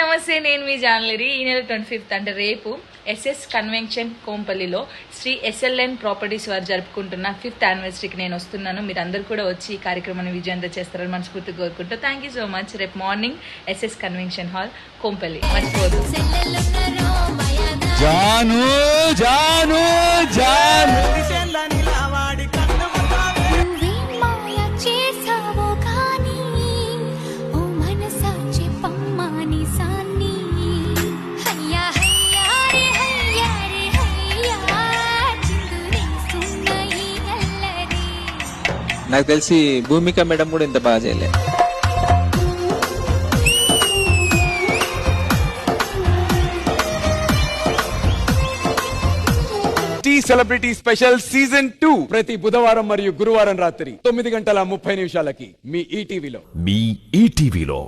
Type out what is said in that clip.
నమస్తే, నేను మీ జాన్లరీ. ఈ నెల 25th అంటే రేపు ఎస్ఎస్ కన్వెన్షన్ కోంపల్లిలో శ్రీ ఎస్ఎల్ఎన్ ప్రాపర్టీస్ వారు జరుపుకుంటున్న 5th యానివర్సరీకి నేను వస్తున్నాను. మీరు అందరు కూడా వచ్చి ఈ కార్యక్రమాన్ని విజయంగా చేస్తారని మనస్ఫూర్తిగా కోరుకుంటూ థ్యాంక్ యూ సో మచ్. రేపు morning SS convention hall Kompally, మర్చిపోదు. జాను జాను జాను నాకు తెలిసి భూమిక మేడం కూడా ఇంత బాగా చేయలేదు. టీ సెలబ్రిటీ స్పెషల్ సీజన్ 2 ప్రతి బుధవారం మరియు గురువారం రాత్రి 9:30 మీ ఈటీవీలో.